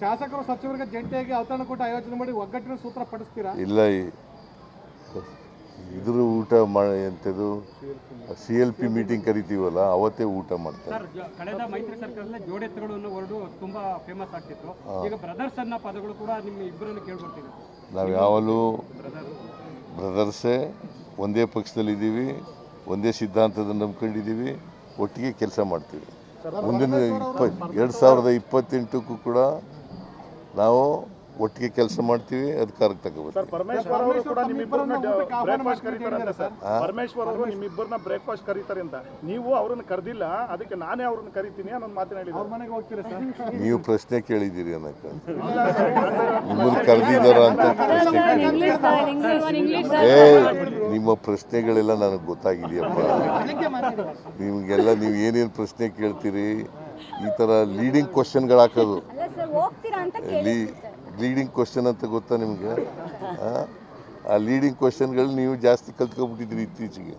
ಶಾಸಕರು ಸಚಿವರಿಗೆ ಜಂಟಿಯಾಗಿ ಔತಣ ಕೂಟ ಆಯೋಜನೆ ಮಾಡಿ ಒಗ್ಗಟ್ಟಿನ ಸೂತ್ರ ಪಡಿಸ್ತೀರಾ? ಇಲ್ಲ, ಇದ್ರ ಊಟ ಎಂಥದ್ದು CLP ಮೀಟಿಂಗ್ ಕರಿತೀವಲ್ಲ ಅವತ್ತೇ ಊಟ ಮಾಡ್ತಾರೆ. ಕಳೆದ ಮೈತ್ರಿ ಸರ್ಕಾರದಲ್ಲಿ ಜೋಡೆತ್ತುಗಳು ಅನ್ನೋ ವರ್ಡು ತುಂಬಾ ಫೇಮಸ್ ಆಗ್ತಿತ್ತು. ಈಗ ಬ್ರದರ್ಸ್ ಅನ್ನೋ ಪದಗಳು ಕೂಡ ನಿಮ್ಮ ಇಬ್ಬರನ್ನು ಕೇಳ್ಕೊಳ್ತೀವಿ. ನಾವು ಯಾವಾಗಲೂ ಬ್ರದರ್ಸೇ, ಒಂದೇ ಪಕ್ಷದಲ್ಲಿದ್ದೀವಿ, ಒಂದೇ ಸಿದ್ಧಾಂತದ ನಂಬ್ಕೊಂಡಿದ್ದೀವಿ, ಒಟ್ಟಿಗೆ ಕೆಲಸ ಮಾಡ್ತೀವಿ. ಮುಂದಿನ 2028ಕ್ಕೂ ಕೂಡ ನಾವು ಒಟ್ಟಿಗೆ ಕೆಲಸ ಮಾಡ್ತೀವಿ, ಅಧಿಕಾರಕ್ಕೆ ತಗೋಬರ್ತೀವಿ. ಪರಮೇಶ್ವರ್ ಅವರು ಕೂಡ ನಿಮ್ಮಿಬ್ಬರನ್ನ ಬ್ರೇಕ್ಫಾಸ್ಟ್ ಕರೀತಾರೆ ಸರ್. ಪರಮೇಶ್ವರ್ ಅವರು ನಿಮ್ಮಿಬ್ಬರನ್ನ ಬ್ರೇಕ್ಫಾಸ್ಟ್ ಕರೀತಾರೆ ಅಂತ ನೀವು ಅವ್ರನ್ನ ಕರೆದಿಲ್ಲ, ಅದಕ್ಕೆ ನಾನೇ ಅವ್ರನ್ನ ಕರಿತೀನಿ ಅನ್ನೋ ಮಾತನ್ನ ಹೇಳಿದ್ರು. ಮನೆಗೆ ಹೋಗ್ತೀರಾ ಸರ್? ನೀವು ಪ್ರಶ್ನೆ ಕೇಳಿದ್ದೀರಿ ಅನ್ನಕ್ಕೆ ನಿಮ್ಮನ್ನು ಕರೆದಿದ್ದಾರ ಅಂತ ನಿಮ್ಮ ಪ್ರಶ್ನೆಗಳೆಲ್ಲ ನನಗೆ ಗೊತ್ತಾಗಿದೆಯಪ್ಪ. ನಿಮಗೆಲ್ಲ ನೀವು ಏನೇನು ಪ್ರಶ್ನೆ ಕೇಳ್ತೀರಿ, ಈ ಥರ ಲೀಡಿಂಗ್ ಕ್ವಶನ್ಗಳು ಹಾಕೋದು. ಲೀಡಿಂಗ್ ಕ್ವಶನ್ ಅಂತ ಗೊತ್ತಾ ನಿಮಗೆ? ಆ ಲೀಡಿಂಗ್ ಕ್ವಶನ್ಗಳು ನೀವು ಜಾಸ್ತಿ ಕಲ್ತ್ಕೊಬಿಟ್ಟಿದ್ದೀರಿ ಇತ್ತೀಚೆಗೆ.